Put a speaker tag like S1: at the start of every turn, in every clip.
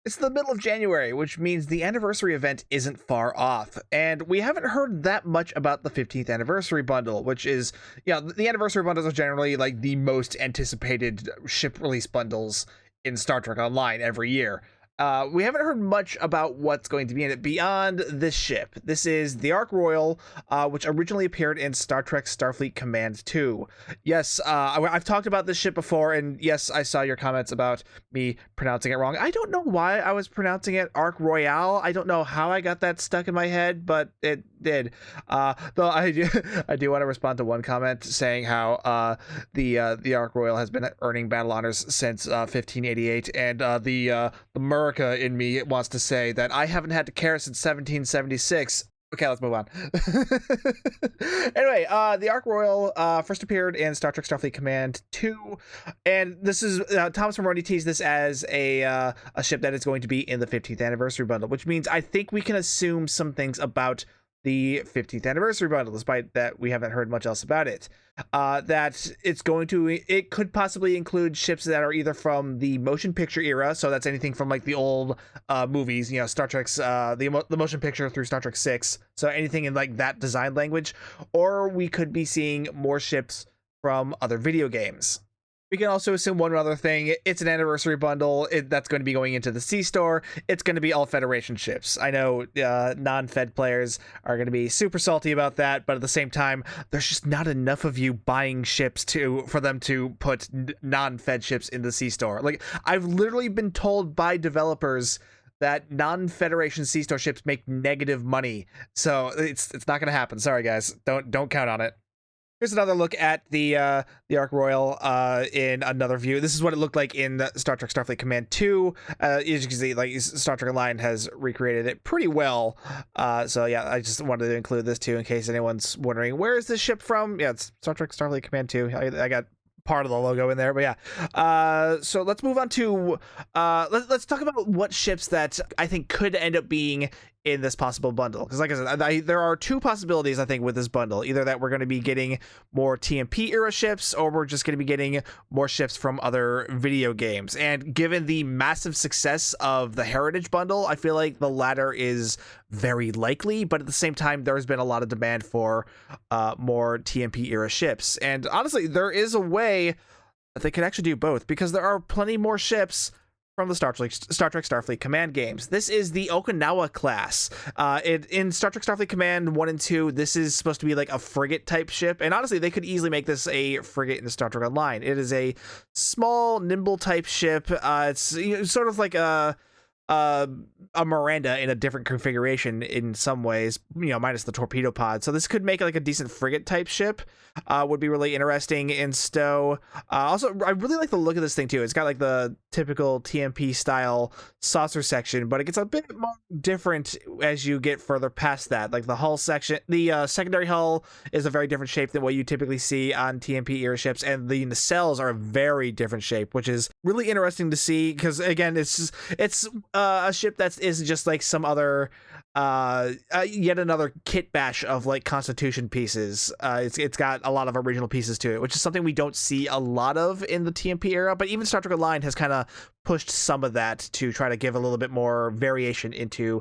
S1: It's the middle of January, which means the anniversary event isn't far off. And we haven't heard that much about the 15th anniversary bundle, which is, the anniversary bundles are generally like the most anticipated ship release bundles in Star Trek Online every year. We haven't heard much about what's going to be in it beyond this ship. This is the Ark Royal, which originally appeared in Star Trek Starfleet Command 2. Yes, I've talked about this ship before, and yes, I saw your comments about me pronouncing it wrong. I don't know why I was pronouncing it Ark Royale. I don't know how I got that stuck in my head, but it did. Though I do want to respond to one comment saying how the Ark Royal has been earning battle honors since 1588, and the America in me wants to say that I haven't had to care since 1776. Okay, let's move on. Anyway, the Ark Royal first appeared in Star Trek Starfleet Command 2, and this is Thomas Moroni teased this as a ship that is going to be in the 15th anniversary bundle, which means I think we can assume some things about the 15th anniversary bundle, despite that we haven't heard much else about it. That it could possibly include ships that are either from the motion picture era, so that's anything from like the old movies, Star Trek's the motion picture through Star Trek 6, so anything in like that design language, or we could be seeing more ships from other video games. We can also assume one other thing. It's an anniversary bundle that's going to be going into the C-Store. It's going to be all Federation ships. I know non-Fed players are going to be super salty about that, but at the same time, there's just not enough of you buying ships for them to put non-Fed ships in the C-Store. Like, I've literally been told by developers that non-Federation C-Store ships make negative money. So it's not going to happen. Sorry, guys. Don't count on it. Here's another look at the Ark Royal in another view. This is what it looked like in Star Trek Starfleet Command 2. As you can see, like Star Trek Online has recreated it pretty well. So yeah, I just wanted to include this too in case anyone's wondering, where is this ship from? Yeah, it's Star Trek Starfleet Command 2. I got part of the logo in there, but yeah. So let's move on to let's talk about what ships that I think could end up being in this possible bundle, because like I said, there are two possibilities I think with this bundle. Either that we're going to be getting more TMP era ships, or we're just going to be getting more ships from other video games. And given the massive success of the Heritage bundle, I feel like the latter is very likely, but at the same time there's been a lot of demand for more TMP era ships. And honestly, there is a way that they could actually do both, because there are plenty more ships from the Star Trek Starfleet Command games. This is the Okinawa class. In Star Trek Starfleet Command 1 and 2, this is supposed to be like a frigate type ship, and honestly, they could easily make this a frigate in Star Trek Online. It is a small, nimble type ship. It's sort of like a Miranda in a different configuration in some ways, minus the torpedo pod. So this could make like a decent frigate type ship. Would be really interesting in stow. Also, I really like the look of this thing too. It's got like the typical TMP style saucer section, but it gets a bit more different as you get further past that. Like the hull section, the secondary hull is a very different shape than what you typically see on TMP era ships, and the nacelles are a very different shape, which is really interesting to see, because again, it's a ship that isn't just like some other yet another kit bash of like Constitution pieces. It's got a lot of original pieces to it, which is something we don't see a lot of in the TMP era, but even Star Trek Online has kind of pushed some of that to try to give a little bit more variation into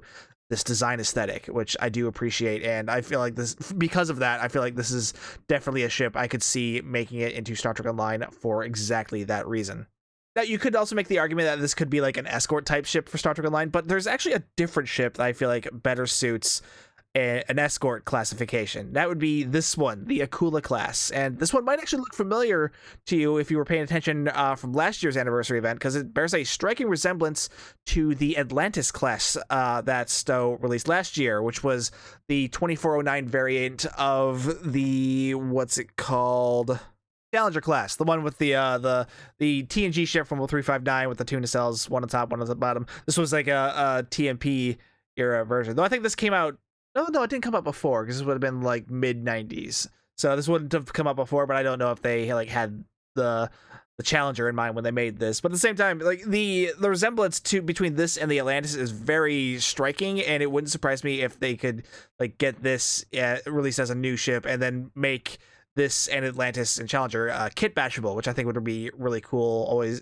S1: this design aesthetic, which I do appreciate. And I feel like because of that, I feel like this is definitely a ship I could see making it into Star Trek Online for exactly that reason. Now, you could also make the argument that this could be like an escort type ship for Star Trek Online, but there's actually a different ship that I feel like better suits an escort classification. That would be this one, the Akula class. And this one might actually look familiar to you if you were paying attention from last year's anniversary event, because it bears a striking resemblance to the Atlantis class that Stowe released last year, which was the 2409 variant of the, what's it called? Challenger class, the one with the TNG ship from 0359 with the two nacelles, one on top, one on the bottom. This was like a TMP era version, though I think this came out. No, it didn't come out before, because this would have been like mid 90s. So this wouldn't have come out before, but I don't know if they like had the Challenger in mind when they made this. But at the same time, like the resemblance between this and the Atlantis is very striking, and it wouldn't surprise me if they could like get this released as a new ship and then make this and Atlantis and Challenger kit bashable, which I think would be really cool. Always,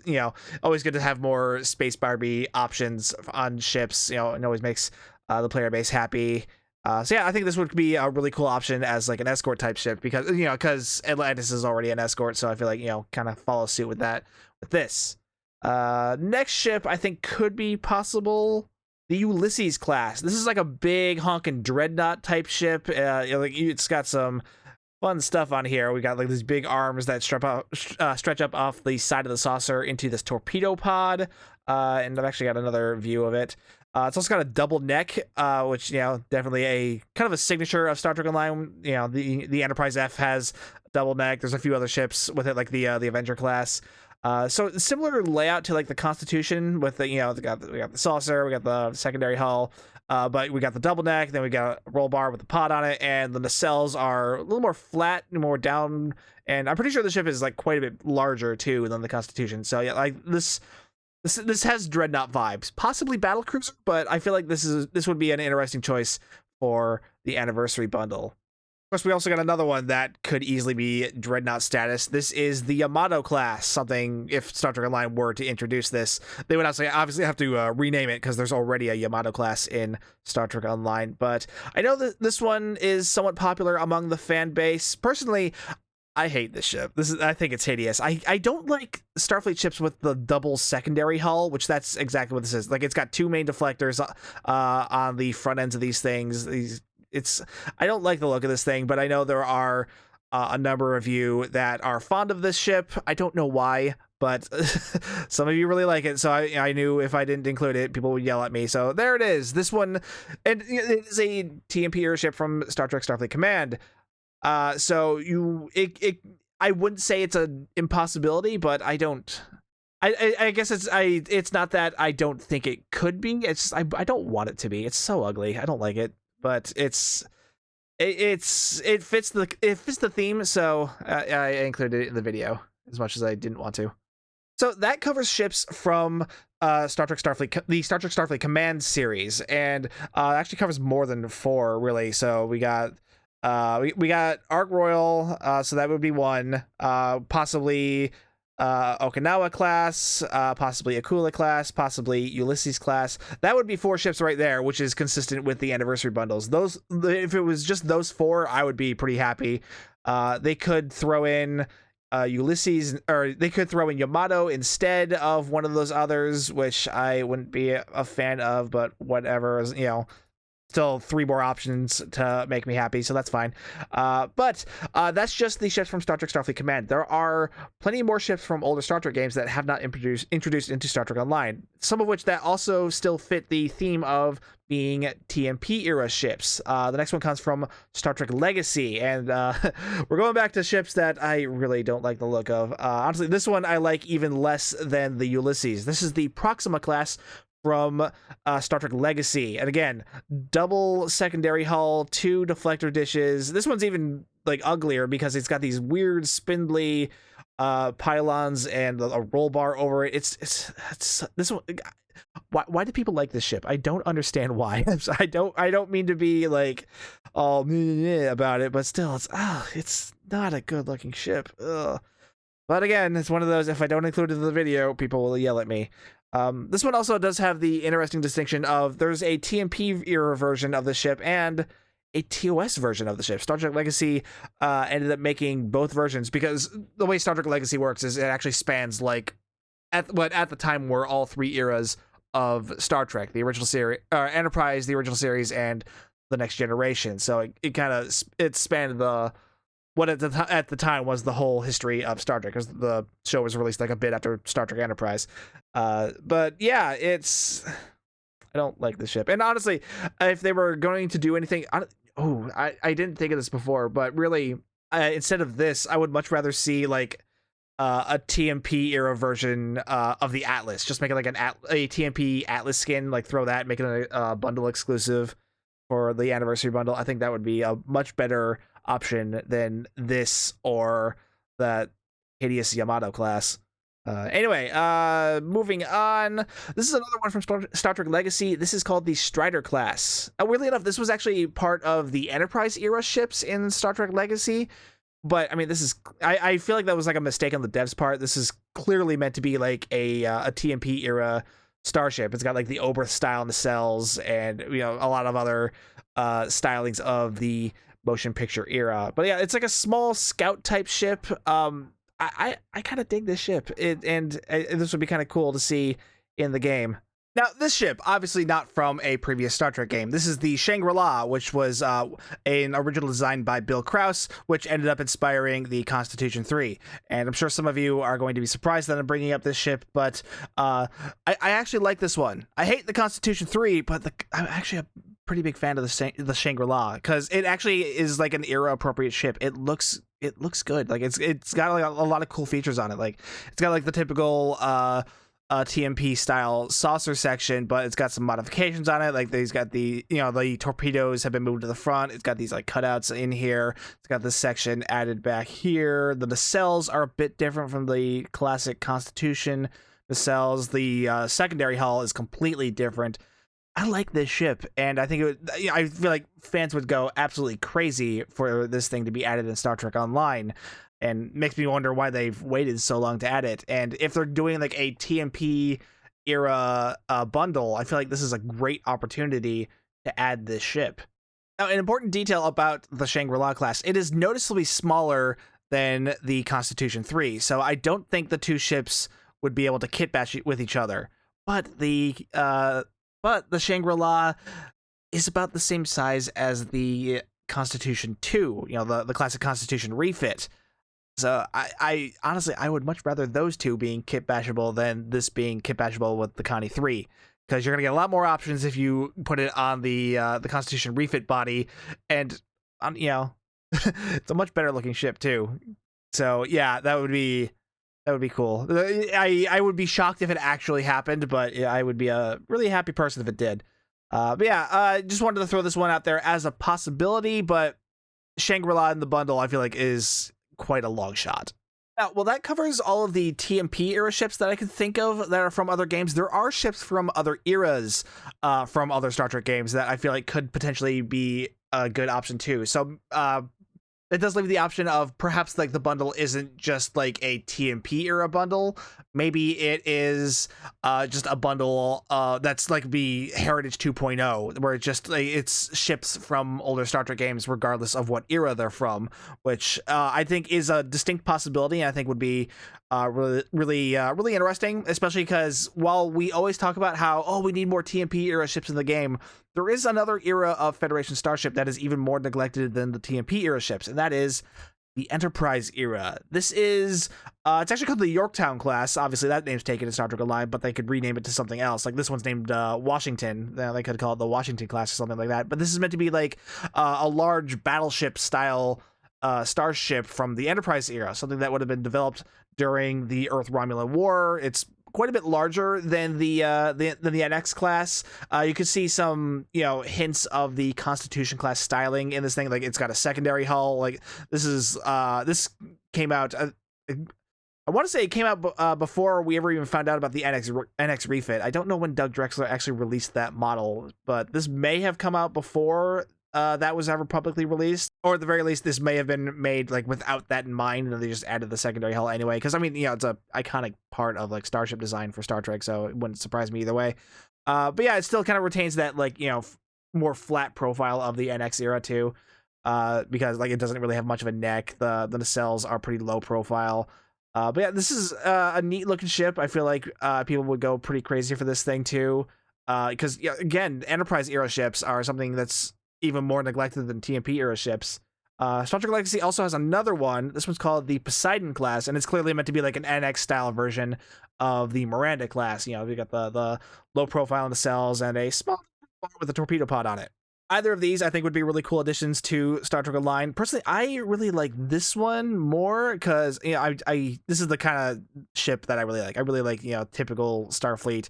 S1: always good to have more Space Barbie options on ships. It always makes the player base happy. So yeah, I think this would be a really cool option as like an escort type ship because Atlantis is already an escort, so I feel like kind of follow suit with that with this. Next ship I think could be possible, the Ulysses class. This is like a big honking dreadnought type ship. It's got some fun stuff on here. We got like these big arms that stretch up off the side of the saucer into this torpedo pod, and I've actually got another view of it. It's also got a double neck, which definitely a kind of a signature of Star Trek Online. The Enterprise F has double neck. There's a few other ships with it, like the Avenger class. So similar layout to like the Constitution, with the we got the saucer, we got the secondary hull, but we got the double neck. Then we got a roll bar with the pod on it, and the nacelles are a little more flat and more down. And I'm pretty sure the ship is like quite a bit larger too than the Constitution. So yeah, like this has Dreadnought vibes, possibly battlecruiser, but I feel like this would be an interesting choice for the anniversary bundle. Of course, we also got another one that could easily be Dreadnought status. This is the Yamato class. Something, if Star Trek Online were to introduce this, they would obviously have to rename it, because there's already a Yamato class in Star Trek Online. But I know that this one is somewhat popular among the fan base. Personally, I hate this ship. I think it's hideous. I don't like Starfleet ships with the double secondary hull, which that's exactly what this is. Like, it's got two main deflectors on the front ends of these things. I don't like the look of this thing, but I know there are a number of you that are fond of this ship. I don't know why, but some of you really like it. So I knew if I didn't include it, people would yell at me. So there it is. This one, and it is a TMP era ship from Star Trek Starfleet Command. So I wouldn't say it's an impossibility, but I guess it's not that I don't think it could be. It's just, I don't want it to be. It's so ugly. I don't like it, but it fits the theme. So I included it in the video as much as I didn't want to. So that covers ships from the Star Trek Starfleet Command series, and actually covers more than 4 really. So we got Ark Royal, so that would be one, possibly Okinawa class, possibly Akula class, possibly Ulysses class. That would be 4 ships right there, which is consistent with the anniversary bundles. If it was just those 4, I would be pretty happy. They could throw in Ulysses, or they could throw in Yamato instead of one of those others, which I wouldn't be a fan of, but whatever, still 3 more options to make me happy, so that's fine. But that's just the ships from Star Trek Starfleet Command. There are plenty more ships from older Star Trek games that have not introduced into Star Trek Online, some of which that also still fit the theme of being TMP era ships. The next one comes from Star Trek Legacy, and we're going back to ships that I really don't like the look of. Honestly, this one I like even less than the Ulysses. This is the Proxima class from Star Trek Legacy, and again, double secondary hull, 2 deflector dishes. This one's even like uglier because it's got these weird spindly pylons and a roll bar over it. It's this one. Why do people like this ship? I don't understand why. I don't mean to be like all about it, but still, it's not a good looking ship. Ugh. But again, it's one of those, if I don't include it in the video, people will yell at me. This one also does have the interesting distinction of there's a TMP era version of the ship and a TOS version of the ship. Star Trek Legacy ended up making both versions, because the way Star Trek Legacy works is it actually spans like at the time were all 3 eras of Star Trek: the original series, Enterprise, the original series, and the Next Generation. So it spanned what at the time was the whole history of Star Trek, because the show was released like a bit after Star Trek Enterprise. But yeah, I don't like the ship. And honestly, if they were going to do anything, I didn't think of this before, but really, instead of this, I would much rather see like a TMP era version of the Atlas. Just make it like a TMP Atlas skin, like throw that, make it a bundle exclusive for the anniversary bundle. I think that would be a much better option than this or that hideous Yamato class. Anyway, moving on. This is another one from Star Trek Legacy. This is called the Strider class. Weirdly enough, this was actually part of the Enterprise era ships in Star Trek Legacy, But I mean, this is I feel like that was like a mistake on the devs' part. This is clearly meant to be like a TMP era starship. It's got like the Oberth style nacelles and a lot of other stylings of the motion picture era. But yeah, it's like a small scout type ship. I kind of dig this ship, and this would be kind of cool to see in the game. Now, this ship, obviously not from a previous Star Trek game. This is the Shangri-La, which was an original design by Bill Krause, which ended up inspiring the Constitution 3. And I'm sure some of you are going to be surprised that I'm bringing up this ship, but I actually like this one. I hate the Constitution 3, but I'm actually a pretty big fan of the Shangri-La, because it actually is like an era-appropriate ship. It looks good. Like it's got like a lot of cool features on it. Like it's got like the typical TMP style saucer section, but it's got some modifications on it. Like they've got the the torpedoes have been moved to the front. It's got these like cutouts in here. It's got this section added back here. The nacelles are a bit different from the classic Constitution nacelles. The secondary hull is completely different. I like this ship, and I think I feel like fans would go absolutely crazy for this thing to be added in Star Trek Online, and makes me wonder why they've waited so long to add it. And if they're doing like a TMP era bundle, I feel like this is a great opportunity to add this ship. Now, an important detail about the Shangri-La class, it is noticeably smaller than the Constitution 3, so I don't think the two ships would be able to kit bash with each other. But the Shangri-La is about the same size as the Constitution 2, the classic Constitution refit. So I honestly, I would much rather those two being kit bashable than this being kit bashable with the Connie 3, because you're gonna get a lot more options if you put it on the Constitution refit body, and it's a much better looking ship too. So yeah, that would be cool. I would be shocked if it actually happened, but I would be a really happy person if it did. But yeah, I just wanted to throw this one out there as a possibility, but Shangri-La in the bundle, I feel like, is quite a long shot. Now, well, that covers all of the TMP era ships that I can think of that are from other games. There are ships from other eras, from other Star Trek games that I feel like could potentially be a good option too. So, it does leave the option of perhaps like the bundle isn't just like a TMP era bundle. Maybe it is just a bundle that's like the Heritage 2.0, where it's ships from older Star Trek games regardless of what era they're from, which I think is a distinct possibility, and I think would be really interesting, especially because while we always talk about how we need more TMP era ships in the game, there is another era of Federation starship that is even more neglected than the TMP era ships, and that is the Enterprise era. This is it's actually called the Yorktown class. Obviously that name's taken in Star Trek Online, but they could rename it to something else. Like this one's named Washington. They could call it the Washington class or something like that. But this is meant to be like a large battleship style starship from the Enterprise era, something that would have been developed during the Earth-Romulan War. It's quite a bit larger than the NX class. You could see some hints of the Constitution class styling in this thing. Like it's got a secondary hull. Like this came out. I want to say it came out before we ever even found out about the NX refit. I don't know when Doug Drexler actually released that model, but this may have come out before that was ever publicly released, or at the very least this may have been made like without that in mind, and they just added the secondary hull anyway, because I mean it's a iconic part of like starship design for Star Trek, so it wouldn't surprise me either way. But yeah, it still kind of retains that like more flat profile of the NX era too, because like it doesn't really have much of a neck. The nacelles are pretty low profile. But yeah, this is a neat looking ship. I feel like people would go pretty crazy for this thing too, because again, Enterprise era ships are something that's even more neglected than TMP era ships. Star Trek Legacy also has another one. This one's called the Poseidon class, and it's clearly meant to be like an NX style version of the Miranda class. We got the low profile nacelles and a small bar with a torpedo pod on it. Either of these I think would be really cool additions to Star Trek Online. Personally, I really like this one more because this is the kind of ship that I really like. I really like typical Starfleet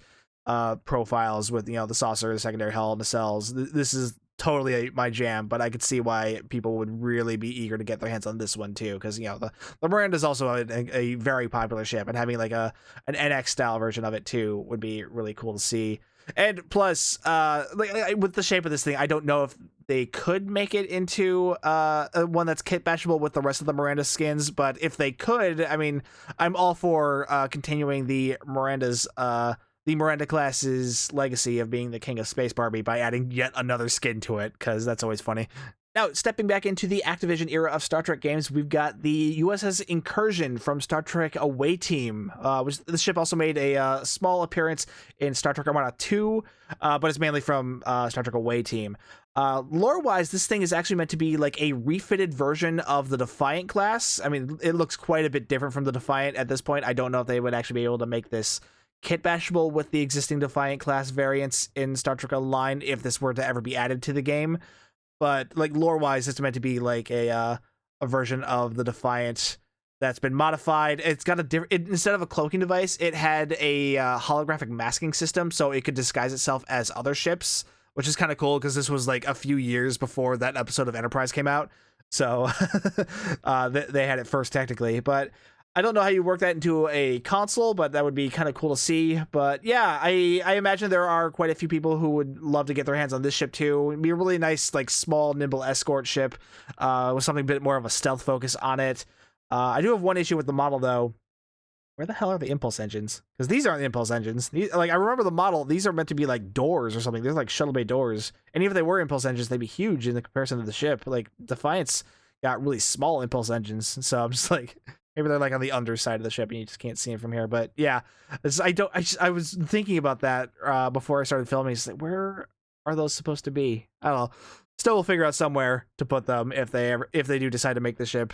S1: profiles with the saucer, the secondary hull, nacelles. This is totally my jam, but I could see why people would really be eager to get their hands on this one too, because the Miranda is also a very popular ship, and having like an NX style version of it too would be really cool to see. And plus, like, with the shape of this thing, I don't know if they could make it into one that's kit bashable with the rest of the Miranda skins, but if they could, I mean, I'm all for continuing the Miranda class's legacy of being the king of space Barbie by adding yet another skin to it, because that's always funny. Now, stepping back into the Activision era of Star Trek games, we've got the USS Incursion from Star Trek Away Team. The ship also made a small appearance in Star Trek Armada 2, but it's mainly from Star Trek Away Team. Lore-wise, this thing is actually meant to be like a refitted version of the Defiant class. I mean, it looks quite a bit different from the Defiant at this point. I don't know if they would actually be able to make this kit bashable with the existing Defiant class variants in Star Trek Online if this were to ever be added to the game. But like lore-wise, it's meant to be like a version of the Defiant that's been modified. It's got instead of a cloaking device, it had a holographic masking system, so it could disguise itself as other ships, which is kind of cool because this was like a few years before that episode of Enterprise came out. So they had it first technically, but I don't know how you work that into a console, but that would be kind of cool to see. But yeah, I imagine there are quite a few people who would love to get their hands on this ship too. It'd be a really nice, like, small, nimble escort ship with something a bit more of a stealth focus on it. I do have one issue with the model, though. Where the hell are the impulse engines? Because these aren't the impulse engines. Like, I remember the model. These are meant to be like doors or something. They're like shuttle bay doors. And even if they were impulse engines, they'd be huge in the comparison to the ship. Like, Defiance got really small impulse engines. So I'm just like... Maybe they're like on the underside of the ship and you just can't see them from here. But yeah, I was thinking about that before I started filming. It's like, where are those supposed to be? I don't know. Still, we'll figure out somewhere to put them if they do decide to make the ship.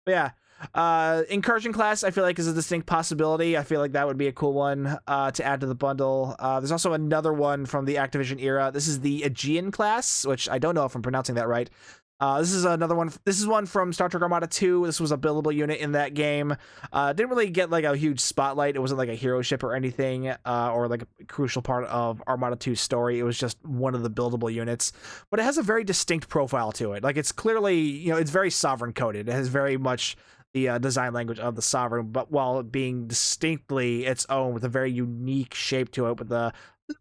S1: But yeah, Incursion class, I feel like, is a distinct possibility. I feel like that would be a cool one to add to the bundle. There's also another one from the Activision era. This is the Aegean class, which I don't know if I'm pronouncing that right. This is another one. This is one from Star Trek Armada 2. This was a billable unit in that game. Didn't really get like a huge spotlight. It wasn't like a hero ship or anything, or like a crucial part of Armada 2's story. It was just one of the buildable units. But it has a very distinct profile to it. Like, it's clearly, it's very Sovereign coded. It has very much the design language of the Sovereign, but while being distinctly its own with a very unique shape to it, with the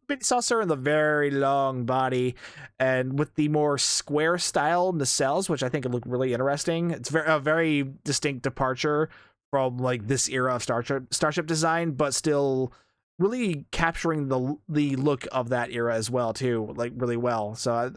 S1: mini saucer and the very long body, and with the more square style nacelles, which I think would look really interesting. It's a very distinct departure from like this era of starship design, but still really capturing the look of that era as well too, like really well. So I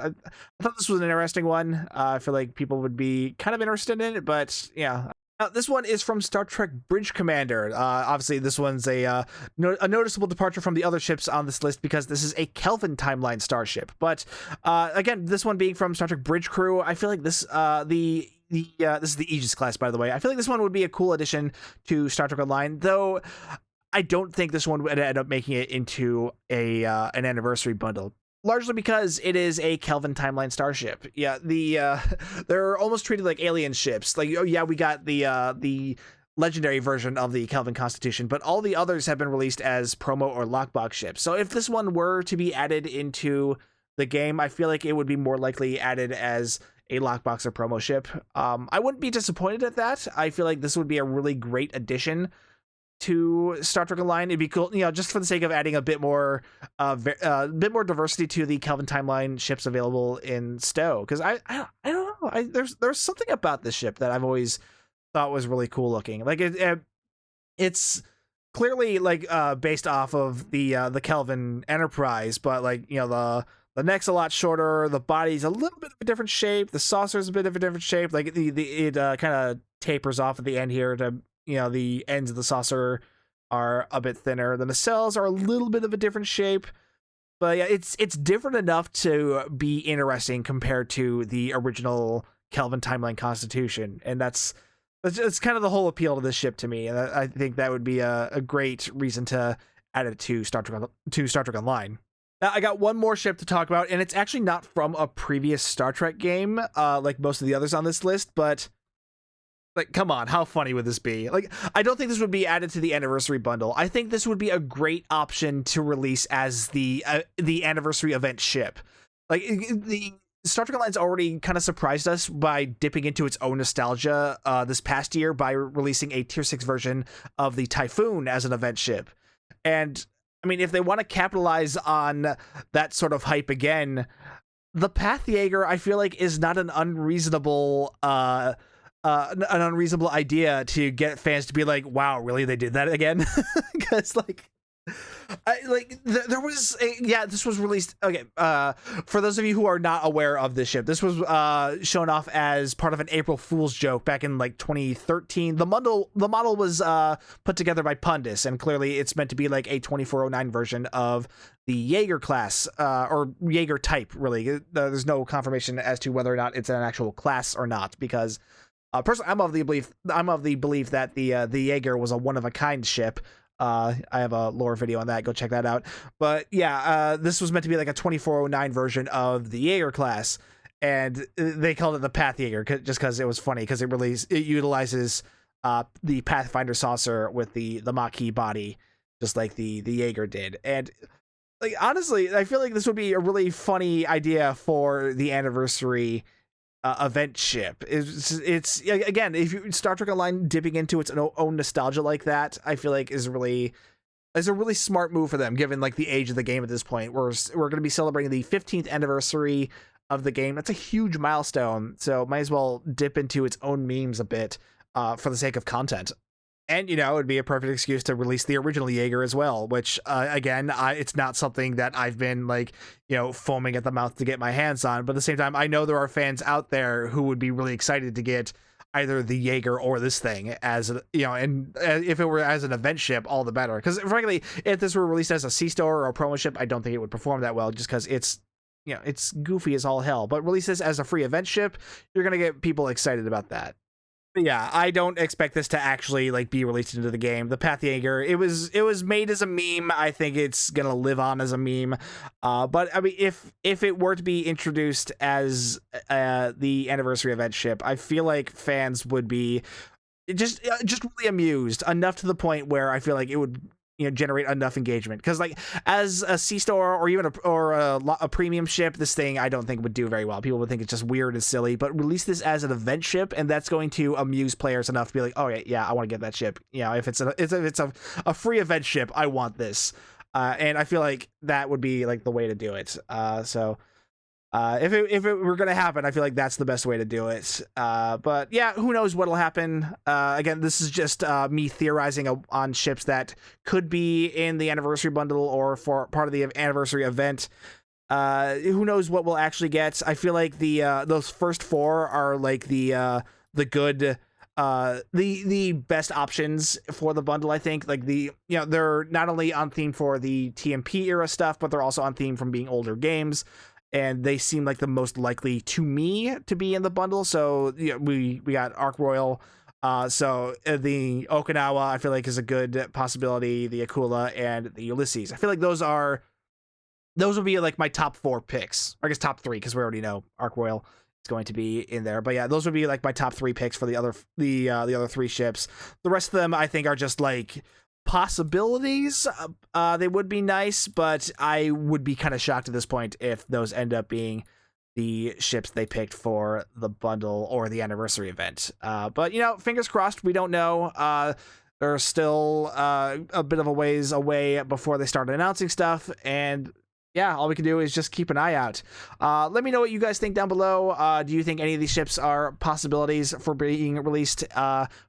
S1: thought this was an interesting one. I feel like people would be kind of interested in it, but yeah. This one is from Star Trek Bridge Commander. Obviously, this one's a noticeable departure from the other ships on this list because this is a Kelvin timeline starship. But again, this one being from Star Trek Bridge Crew, I feel like this this is the Aegis class, by the way. I feel like this one would be a cool addition to Star Trek Online, though. I don't think this one would end up making it into an anniversary bundle. Largely because it is a Kelvin timeline starship. Yeah, they're almost treated like alien ships. Like, oh yeah, we got the legendary version of the Kelvin Constitution, but all the others have been released as promo or lockbox ships. So if this one were to be added into the game, I feel like it would be more likely added as a lockbox or promo ship. I wouldn't be disappointed at that. I feel like this would be a really great addition to Star Trek Online. It'd be cool, just for the sake of adding a bit more diversity to the Kelvin timeline ships available in STO. Because I don't know, there's something about this ship that I've always thought was really cool looking. Like it's clearly like based off of the Kelvin Enterprise, but like the neck's a lot shorter, the body's a little bit of a different shape, the saucer's a bit of a different shape. Like it kind of tapers off at the end here to. The ends of the saucer are a bit thinner. The nacelles are a little bit of a different shape. But yeah, it's different enough to be interesting compared to the original Kelvin timeline Constitution. And that's kind of the whole appeal to this ship to me. And I think that would be a great reason to add it to Star Trek Online. Now, I got one more ship to talk about, and it's actually not from a previous Star Trek game, like most of the others on this list, but... Like, come on, how funny would this be? Like, I don't think this would be added to the anniversary bundle. I think this would be a great option to release as the anniversary event ship. Like, the Star Trek Online's already kind of surprised us by dipping into its own nostalgia this past year by releasing a Tier 6 version of the Typhoon as an event ship. And I mean, if they want to capitalize on that sort of hype again, the Pathjager, I feel like, is not an unreasonable idea to get fans to be like, wow, really, they did that again? Because there was this was released. Okay, for those of you who are not aware of this ship, this was shown off as part of an April Fool's joke back in like 2013. The model was put together by Pundus, and clearly it's meant to be like a 2409 version of the Jaeger class, or Jaeger type. Really, there's no confirmation as to whether or not it's an actual class or not, because personally, I'm of the belief that the Jaeger was a one-of-a-kind ship. I have a lore video on that. Go check that out. But yeah, this was meant to be like a 2409 version of the Jaeger class, and they called it the Pathjager just because it was funny, because it utilizes the Pathfinder saucer with the Maquis body, just like the Jaeger did. And like, honestly, I feel like this would be a really funny idea for the anniversary event ship. It's again, if Star Trek Online dipping into its own nostalgia like that, I feel like is a really smart move for them, given like the age of the game at this point. We're going to be celebrating the 15th anniversary of the game. That's a huge milestone, so might as well dip into its own memes a bit for the sake of content. And, it would be a perfect excuse to release the original Jaeger as well, which, again, it's not something that I've been, like, foaming at the mouth to get my hands on. But at the same time, I know there are fans out there who would be really excited to get either the Jaeger or this thing as, and if it were as an event ship, all the better. Because, frankly, if this were released as a C-Store or a promo ship, I don't think it would perform that well, just because it's, it's goofy as all hell. But release this as a free event ship, you're going to get people excited about that. Yeah, I don't expect this to actually like be released into the game. The Pathjager, it was made as a meme. I think it's gonna live on as a meme. But I mean, if it were to be introduced as the anniversary event ship, I feel like fans would be just really amused enough to the point where I feel like it would generate enough engagement, because like as a C-Store or even a premium ship, this thing I don't think would do very well. People would think it's just weird and silly. But release this as an event ship, and that's going to amuse players enough to be like, oh yeah, I want to get that ship. If it's a free event ship, I want this. And I feel like that would be like the way to do it. If it were going to happen, I feel like that's the best way to do it. But yeah, who knows what'll happen. Again, this is just me theorizing on ships that could be in the anniversary bundle or for part of the anniversary event. Who knows what we'll actually get. I feel like those first four are like the good, the best options for the bundle. I think like they're not only on theme for the TMP era stuff, but they're also on theme from being older games. And they seem like the most likely to me to be in the bundle. So we got Ark Royal. So the Okinawa, I feel like, is a good possibility. The Akula and the Ulysses. I feel like those would be like my top 4 picks. Or I guess top 3, because we already know Ark Royal is going to be in there. But yeah, those would be like my top 3 picks for the other 3 ships. The rest of them, I think, are just like possibilities. They would be nice, but I would be kind of shocked at this point if those end up being the ships they picked for the bundle or the anniversary event. But fingers crossed. We don't know. There's still a bit of a ways away before they start announcing stuff, and yeah, all we can do is just keep an eye out. Let me know what you guys think down below. Do you think any of these ships are possibilities for being released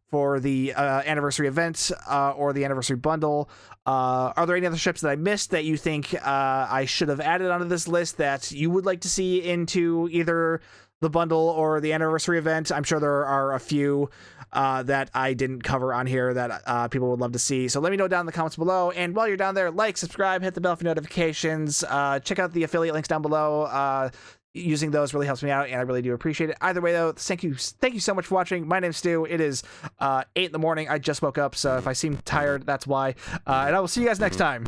S1: for the anniversary event or the anniversary bundle? Are there any other ships that I missed that you think I should have added onto this list that you would like to see into either the bundle or the anniversary event? I'm sure there are a few that I didn't cover on here that people would love to see. So let me know down in the comments below. And while you're down there, like, subscribe, hit the bell for notifications. Check out the affiliate links down below. Using those really helps me out, and I really do appreciate it. Either way, though, thank you so much for watching. My name's Stu. It is 8 in the morning. I just woke up, so if I seem tired, that's why. And I will see you guys next time.